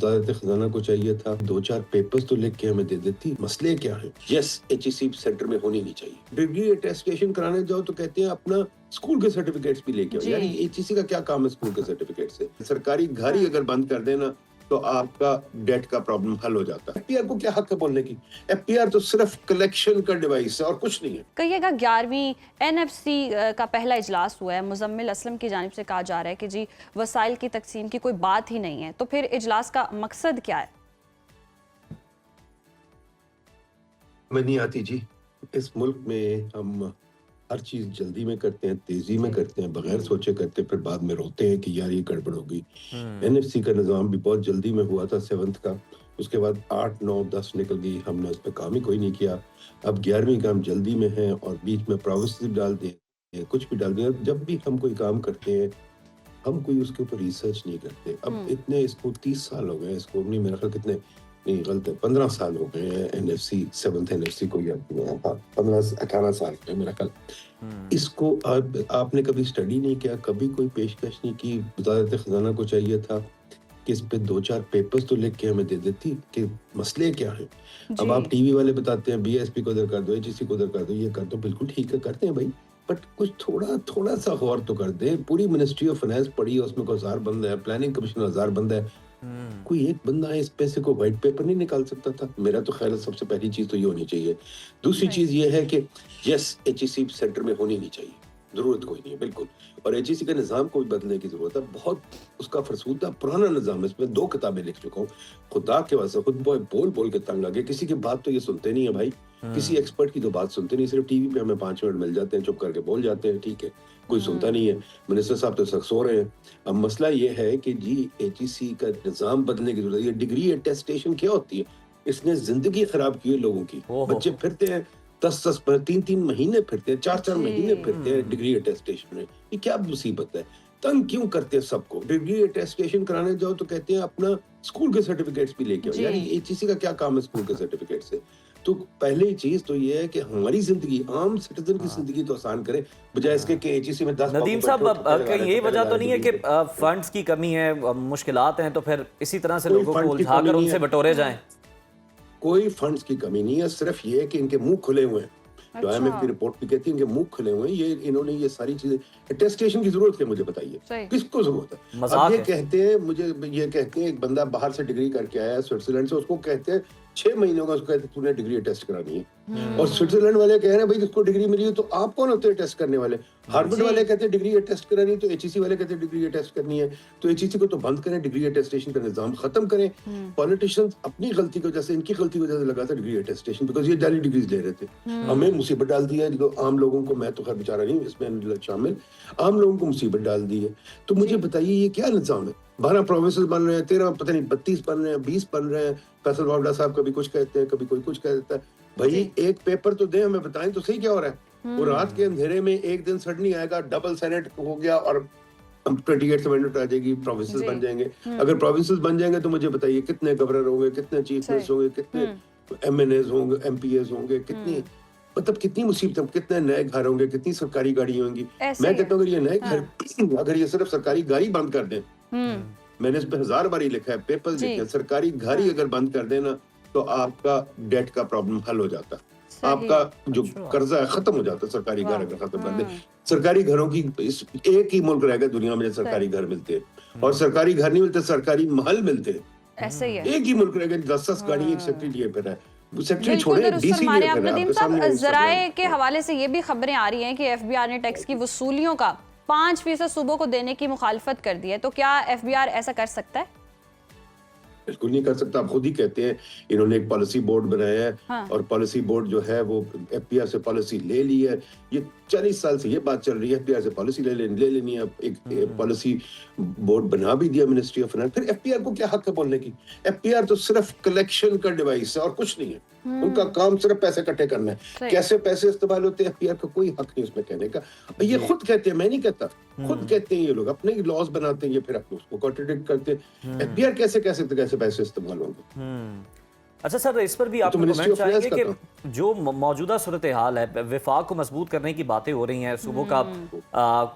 वजारत खजाना को चाहिए था 2-4 पेपर्स तो लिख के हमें दे देती। मसले क्या है? यस, HEC सेंटर में होनी नहीं चाहिए। डिग्री अटेस्टेशन कराने जाओ तो कहते हैं अपना स्कूल के सर्टिफिकेट्स भी लेके आओ। यार ये HEC का क्या काम है स्कूल के सर्टिफिकेट से? सरकारी घर ही अगर बंद कर देना तो आपका डेट का प्रॉब्लम हल हो जाता है। FPR को क्या हक है बोलने की? FPR तो सिर्फ कलेक्शन का डिवाइस है और कुछ नहीं है। कहिएगा 11वीं NFC का पहला इजलास हुआ है। मुजम्मिल असलम की जानिब से कहा जा रहा है कि जी वसाइल की तकसीम की कोई बात ही नहीं है, तो फिर इजलास का मकसद क्या है? हमें नहीं आती जी। इस मुल्क में हम हर चीज जल्दी में करते हैं, तेजी में करते हैं, बगैर सोचे करते हैं, फिर बाद में रोते हैं कि यार ये गड़बड़ हो गई। NFC का निज़ाम भी बहुत जल्दी में हुआ था 7th का, उसके बाद 8, 9, 10 निकल गई, हमने उस पर काम ही कोई नहीं किया। अब 11वीं का हम जल्दी में हैं और बीच में प्रोविंसेस डाल दें, कुछ भी डाल दें। जब भी हम कोई काम करते हैं हम कोई उसके ऊपर रिसर्च नहीं करते। अब इतने इसको 30 साल हो गए, इसको नहीं मेरा ख्याल कितने नहीं गलत है 15 साल हो गए हैं NFC 7th NFC को याद किया था 15-18 साल हो गए मेरा ख्याल। इसको आपने कभी स्टडी नहीं किया, कभी कोई पेशकश नहीं की। वजारत खजाना को चाहिए था कि इस पे 2-4 पेपर्स तो लिख के हमें दे देती कि मसले क्या हैं। अब आप टीवी वाले बताते हैं BSP को उधर कर दो, HEC को उधर कर दो, ये कर दो, बिल्कुल ठीक है करते हैं भाई, बट कुछ थोड़ा सा गौर तो कर दे। पूरी मिनिस्ट्री ऑफ फाइनेंस पड़ी है, उसमें कोई 1000 बंदा है, प्लानिंग कमीशन 1000 बंदा है, कोई एक बंदा है इस पैसे को व्हाइट पेपर नहीं निकाल सकता था? मेरा तो ख्याल है सबसे पहली चीज तो ये होनी चाहिए। दूसरी चीज ये है कि यस, HEC सेंटर में होनी नहीं चाहिए, जरूरत कोई नहीं है बिल्कुल। और HEC का निज़ाम को भी बदलने की जरूरत है, बहुत उसका फरसूदा पुराना निज़ाम है। इसमें 2 किताबें लिख चुका हूँ, खुदा के वास्ते खुद बोल के तंग लगे। किसी की बात तो ये सुनते नहीं है भाई, किसी एक्सपर्ट की तो बात सुनते नहीं, सिर्फ टीवी पे हमें 5 मिनट मिल जाते हैं, चुप करके बोल जाते हैं, ठीक है, कोई सुनता नहीं है। मिनिस्टर साहब तो सख्त सो रहे हैं। अब मसला ये है कि जी HEC का निज़ाम बदलने की जरूरत है। डिग्री अटेस्टेशन क्या होती है? इसने जिंदगी खराब की है लोगों की। बच्चे फिरते हैं 10-10 3-3 महीने फिरते हैं, 4-4 महीने फिरते हैं डिग्री अटेस्टेशन में। ये क्या मुसीबत है? तंग क्यों करते हैं सबको? डिग्री अटेस्टेशन कराने जाओ तो कहते हैं अपना स्कूल के सर्टिफिकेट्स भी लेके आओ। यार ये HEC का क्या काम है स्कूल के सर्टिफिकेट से? तो पहली चीज तो ये है कि हमारी जिंदगी, आम सिटीजन की जिंदगी तो आसान करें, बजाय इसके कि HEC में 10 नदीम साहब कहीं यही वजह तो नहीं है कि फंड्स की कमी है, मुश्किलात हैं, तो फिर इसी तरह से लोगों को उलझाकर उनसे बटोरे जाएं? कोई फंड्स की कमी नहीं है, सिर्फ ये है कि इनके मुंह खुले हुए हैं। जो IMF की रिपोर्ट भी कहती है इनके मुंह खुले हुए हैं। ये इन्होंने ये सारी चीजें, अटेस्टेशन की जरूरत है मुझे बताइए, किसको जरूरत है? अब ये कहते हैं, मुझे ये कहते हैं एक बंदा बाहर से डिग्री करके आया है स्विट्जरलैंड से, उसको कहते हैं 6 महीनों का, उसको कहते हैं तूने डिग्री टेस्ट करानी है। और स्विट्जरलैंड वाले कह रहे हैं भाई जिसको डिग्री मिली है, तो आप कौन होते हैं टेस्ट करने वाले? हार्वर्ड वाले कहते हैं डिग्री टेस्ट करानी है, तो HEC वाले कहते हैं डिग्री टेस्ट करनी है। तो HEC को तो बंद करें, डिग्री अटेस्टेशन का निजाम खत्म करें। पॉलिटिशियंस अपनी गलती की वजह से, इनकी गलती की वजह से लगा था डिग्री अटेस्टेशन, बिकॉज ये जाली डिग्रीज ले रहे थे, हमें मुसीबत डाल दी है। आम लोगों को, मैं तो खैर बेचारा नहीं इसमें शामिल, आम लोगों को मुसीबत डाल दी है। तो मुझे बताइए ये क्या निजाम है? 12 प्रोविंसेस बन रहे हैं, 13 पता नहीं 32 बन रहे हैं, 20 बन रहे हैं। फैसल वावड़ा साहब कभी कुछ कहते हैं, कभी कोई कुछ कह देता है। भाई एक पेपर तो दें, हमें बताएं तो सही क्या हो रहा है। वो रात के अंधेरे में एक दिन सड़ नहीं आएगा, डबल सेनेट हो गया और 28 अमेंडमेंट आ जाएगी, प्रोविंसेस बन जाएंगे। अगर प्रोविंसेस बन जाएंगे तो मुझे बताइए कितने गवर्नर होंगे, कितने चीफ मिनिस्टर होंगे, कितने MNAs होंगे, MPAs होंगे, कितनी मतलब कितनी मुसीबत, कितने नए घर होंगे, कितनी सरकारी गाड़ी होंगी। मैं कहता हूँ अगर ये नए घर, अगर ये सिर्फ सरकारी गाड़ी बंद कर दें, मैंने इस पे 1000 बार ही लिखा है, पेपर लिखे, सरकारी घर ही अगर बंद कर देना तो आपका डेट का प्रॉब्लम हल हो जाता, आपका जो कर्जा है खत्म हो जाता। सरकारी घर अगर खत्म कर दे, सरकारी घरों की एक ही मुल्क रहेगा दुनिया में सरकारी घर मिलते हैं, और सरकारी घर नहीं मिलते, सरकारी महल मिलते हैं। ऐसे ही है, एक ही मुल्क रहेगा 10 गाड़ी एक सेक्रेटरी लिए फिर है, सेक्रेटरी छोड़े बिल्कुल DC लिए फिर है। नदीम साहब, ज़राए के हवाले से ये भी खबरें आ रही हैं कि FBR ने टैक्स की वसूलियों का 5% सूबों को देने की मुखालफत कर दी है, तो क्या FBR ऐसा कर सकता है? बिल्कुल नहीं कर सकता। आप खुद ही कहते हैं इन्होंने एक पॉलिसी बोर्ड बनाया है, और पॉलिसी बोर्ड जो है वो FBR से पॉलिसी ले ली है। ये 40 साल से ये बात चल रही है, FBR से पॉलिसी ले लेनी है। एक पॉलिसी बोर्ड बना भी दिया मिनिस्ट्री ऑफ फाइनेंस। फिर FBR को क्या हक है बोलने की? FBR तो सिर्फ कलेक्शन का डिवाइस है और कुछ नहीं है। उनका काम सिर्फ पैसे इकट्ठे करना है। कैसे पैसे इस्तेमाल होते हैं FBR का कोई हक नहीं उसमें कहने का। ये खुद कहते हैं, मैं नहीं कहता, खुद कहते हैं ये लोग, अपने लॉज बनाते हैं, ये फिर अपने उसको कॉन्ट्रडिक्ट करते हैं। FBR कैसे पैसे इस्तेमाल होंगे? अच्छा सर, इस पर भी आप कमेंट चाहेंगे कि जो मौजूदा सूरत हाल है, विफाक को मजबूत करने की बातें हो रही हैं, सूबों का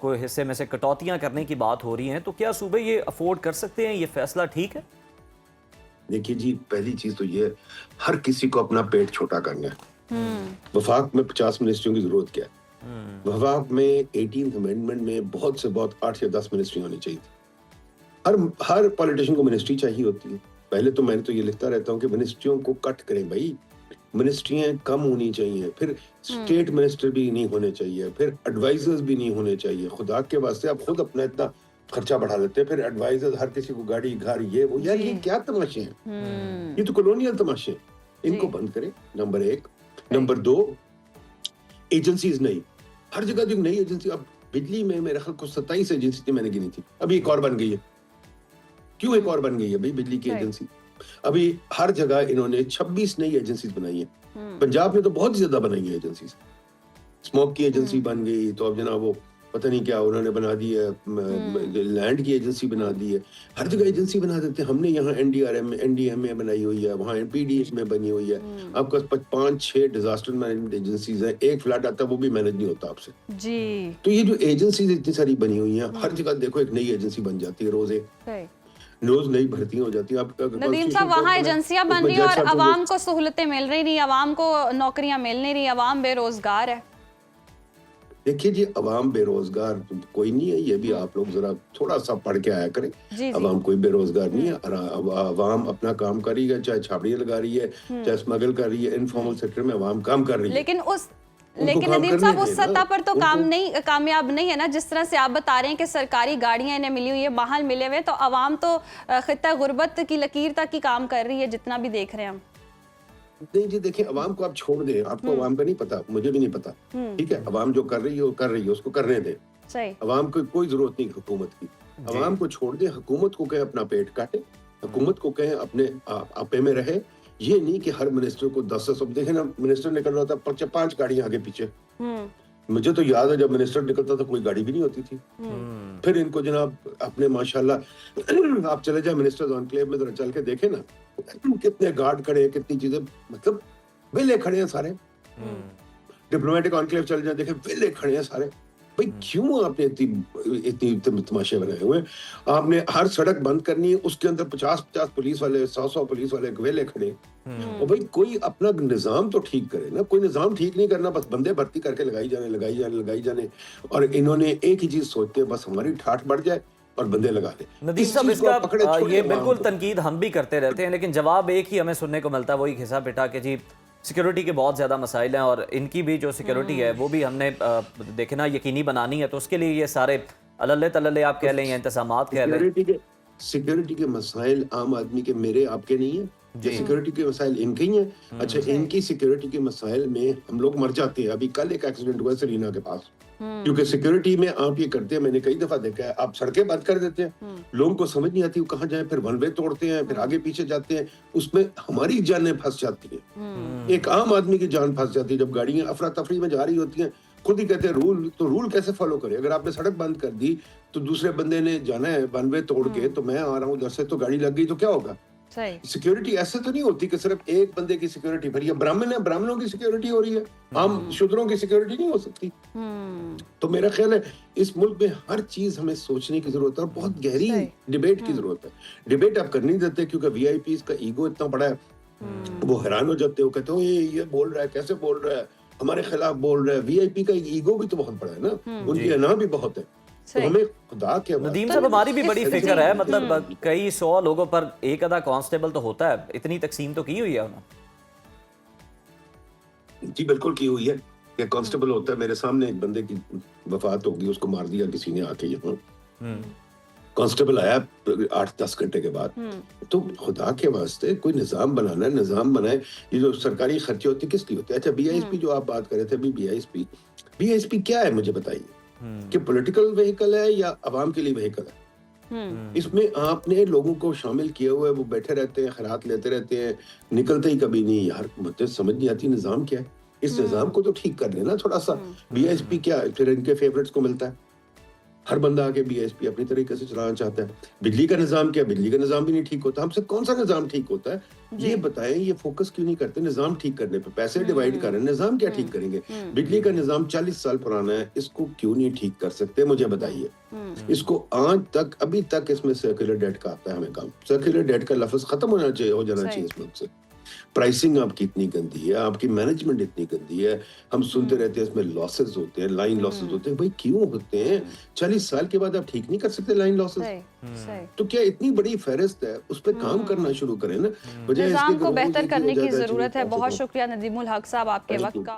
कोई हिस्से में से कटौतियां करने की बात हो रही हैं, तो क्या सूबे ये अफोर्ड कर सकते हैं? ये फैसला ठीक है? देखिए जी, पहली चीज तो ये है, हर किसी को अपना पेट छोटा करना है। वफाक में 50 मिनिस्ट्रियों की जरूरत क्या है? वफाक में 18th अमेंडमेंट में बहुत से बहुत 8 या 10 मिनिस्ट्री होनी चाहिए थी। हर पॉलिटिशियन को मिनिस्ट्री चाहिए होती है। पहले तो मैं तो ये लिखता रहता हूँ कि मिनिस्ट्रियों को कट करें भाई, मिनिस्ट्रियां कम होनी चाहिए, फिर स्टेट मिनिस्टर भी नहीं होने चाहिए, फिर एडवाइजर्स भी नहीं होने चाहिए। खुदा के वास्ते आप खुद अपना इतना खर्चा बढ़ा लेते हैं, फिर एडवाइजर्स हर किसी को गाड़ी घर ये वो, यार ये क्या तमाशे हैं? ये तो कॉलोनियल तमाशे हैं, इनको बंद करें, नंबर 1। नंबर 2, एजेंसीज नहीं, हर जगह जो नई एजेंसी, अब बिजली में मेरे ख्याल को 27 एजेंसी थी, मैंने गिनी थी, अभी एक और बन गई है। क्यों एक और बन गई है भाई बिजली की एजेंसी? अभी हर जगह इन्होंने 26 नई एजेंसीज बनाई है। पंजाब में तो बहुत ज्यादा बनाई है एजेंसीज। स्मोक की एजेंसी बन गई, तो अब जनाब वो पता नहीं क्या उन्होंने बना दी है, लैंड की एजेंसी बना दी है। हर जगह एजेंसी बना देते हैं। हमने यहाँ NDRM NDMA बनाई हुई है, वहाँ PDS में बनी हुई है। आपके पास 5-6 डिजास्टर मैनेजमेंट एजेंसीज हैं, एक फ्लड आता है वो भी मैनेज नहीं होता आपसे जी। तो ये जो एजेंसीज इतनी सारी बनी हुई हैं, हर जगह देखो एक नई एजेंसी बन जाती है, रोज नई भर्तियां हो जाती है। नदीम साहब, वहाँ एजेंसियां बन रही है और अवाम को सहूलतें मिल रही नहीं, अवाम को नौकरियां मिल नहीं रही, अवाम बेरोजगार है। देखिए जी, अवाम बेरोजगार तो कोई नहीं है, ये भी आप लोग जरा थोड़ा सा पढ़ के आया करें। अवाम कोई बेरोजगार नहीं है, अवाम अपना काम कर रही है, चाहे छाबड़ियां लगा रही है, चाहे स्मगल कर रही है, इनफॉर्मल सेक्टर में अवाम काम कर रही है। लेकिन नदीम साहब, उस सतह पर तो कामयाब नहीं है ना, जिस तरह से आप बता रहे हैं कि सरकारी गाड़ियां इन्हें मिली हुई है, माहल मिले हुए, तो अवाम तो खित्ता गुर्बत की लकीर तक ही काम कर रही है, जितना भी देख रहे हैं हम। नहीं जी, देखिए अवाम को आप छोड़ दें, आपको अवाम का नहीं पता, मुझे भी नहीं पता, ठीक है? अवाम जो कर रही है वो कर रही है, उसको करने दें। सही। अवाम को कोई जरूरत नहीं हुकूमत की, अवाम को छोड़ दें। हुकूमत को कहें अपना पेट काटे, हुकूमत को कहें अपने आपे में रहे। ये नहीं कि हर मिनिस्टर को 10 देखे ना, मिनिस्टर निकल रहा था 5 गाड़ियां आगे पीछे। मुझे तो याद है जब मिनिस्टर निकलता था कोई गाड़ी भी नहीं होती थी। फिर इनको जनाब अपने माशाल्लाह आप चले जाए मिनिस्टर्स एनक्लेव में, जरा चल के देखे ना, कितने गार्ड खड़े हैं, कितनी चीजें, मतलब वेले खड़े हैं सारे। डिप्लोमेटिक एनक्लेव चल जाए, देखे वेले खड़े हैं सारे। भाई क्यों आपने इतनी तमाशे बनाए हुए? आपने हर सड़क बंद करनी है, उसके अंदर 50 पुलिस वाले, 100 पुलिस वाले वेले खड़े। और भाई कोई अपना निजाम तो ठीक करे ना। कोई निजाम ठीक नहीं करना, बस बंदे भर्ती करके लगाई जाने। और इन्होंने एक ही चीज सोचते हैं, बस हमारी ठाठ बढ़ जाए और बंदे लगा दे। नदीम साहब, इसका ये बिल्कुल तनकीद हम भी करते रहते हैं, लेकिन जवाब एक ही हमें सुनने को मिलता है, वही घिसा पिटा के जी सिक्योरिटी के बहुत ज़्यादा मसाइल हैं और इनकी भी जो सिक्योरिटी है वो भी हमने देखना यकीनी बनानी है, तो उसके लिए ये सारे अल्ले तल्ले आप कह लें या इंतजामात कह लें। सिक्योरिटी के मसाइल आम आदमी के, मेरे आपके नहीं है। सिक्योरिटी के मसाइल इनके ही हैं। अच्छा, इनकी सिक्योरिटी के मसाइल में हम लोग मर जाते हैं। अभी कल एक एक्सीडेंट हुआ सरीना के पास, क्योंकि सिक्योरिटी में आप ये करते हैं, मैंने कई दफा देखा है, आप सड़कें बंद कर देते हैं, लोगों को समझ नहीं आती वो कहाँ जाए, फिर वन वे तोड़ते हैं, फिर आगे पीछे जाते हैं, उसमें हमारी जानें फंस जाती है, एक आम आदमी की जान फंस जाती है। जब गाड़ियां अफरा तफरी में जा रही होती हैं, खुद ही कहते हैं रूल कैसे फॉलो करे? अगर आपने सड़क बंद कर दी तो दूसरे बंदे ने जाना है वन वे तोड़ के, तो मैं आ रहा हूँ उधर से, तो गाड़ी लग गई तो क्या होगा? सिक्योरिटी ऐसे तो नहीं होती कि सिर्फ एक बंदे की सिक्योरिटी, फिर ये ब्राह्मण है, ब्राह्मणों की सिक्योरिटी हो रही है, आम शूद्रों की सिक्योरिटी नहीं हो सकती। तो मेरा ख्याल है इस मुल्क में हर चीज हमें सोचने की जरूरत है और बहुत गहरी डिबेट की जरूरत है। डिबेट आप कर नहीं देते क्योंकि VIPs का ईगो इतना बड़ा है, वो हैरान हो जाते हो, कहते हो ये बोल रहा है, कैसे बोल रहा है, हमारे खिलाफ बोल रहा है। VIP का ईगो भी तो बहुत बड़ा है ना, उनकी अना भी बहुत है। तो हमें खुदा के नदीम साहब, हमारी भी बड़ी फिक्र है, मतलब कई 100 लोगों पर एक आधा कांस्टेबल तो होता है, इतनी तकसीम तो की हुई है उन्होंने? जी बिल्कुल की हुई है कि कांस्टेबल होता है। मेरे सामने एक बंदे की वफात होगी, उसको मार दिया किसी ने आके यहाँ, कांस्टेबल आया 8-10 घंटे के बाद। तो खुदा के वास्ते कोई निजाम बनाना है, निजाम बनाए। ये जो सरकारी खर्चे होते किस लिए होते हैं? अच्छा, BISP जो आप बात कर रहे थे, अभी BISP क्या है मुझे बताइए, कि पॉलिटिकल व्हीकल है या अवाम के लिए व्हीकल है? इसमें आपने लोगों को शामिल किया हुआ है, वो बैठे रहते हैं, खैरात लेते रहते हैं, निकलते ही कभी नहीं। यार मुझे समझ नहीं आती निजाम क्या है, इस निजाम को तो ठीक कर लेना थोड़ा सा। BISP क्या है? फिर इनके फेवरेट्स को मिलता है, हर बंदा आके बीएसपी अपनी तरीके से चलाना चाहता है। बिजली का निजाम क्या, बिजली का निजाम भी नहीं ठीक होता। हमसे कौन सा निजाम ठीक होता है, ये बताएं। ये फोकस क्यों नहीं करते निजाम ठीक करने पे? पैसे डिवाइड कर रहे हैं, निजाम क्या ठीक करेंगे? बिजली का निजाम 40 साल पुराना है, इसको क्यों नहीं ठीक कर सकते, मुझे बताइए। इसको आज तक, अभी तक इसमें सर्कुलर डेट का आता है हमें काम। सर्कुलर डेट का लफ्ज खत्म हो जाना चाहिए इस मुल्क से। प्राइसिंग आपकी इतनी गंदी है, आपकी मैनेजमेंट इतनी गंदी है, हम सुनते रहते हैं इसमें लॉसेस होते हैं, लाइन लॉसेस होते हैं। भाई क्यों होते हैं? 40 साल के बाद आप ठीक नहीं कर सकते लाइन लॉसेस? तो क्या इतनी बड़ी फहरिस्त है, उस पर काम करना शुरू करें ना। निजाम को बेहतर करने की जरूरत है। बहुत शुक्रिया नदीमुल हक साहब आपके वक्त का।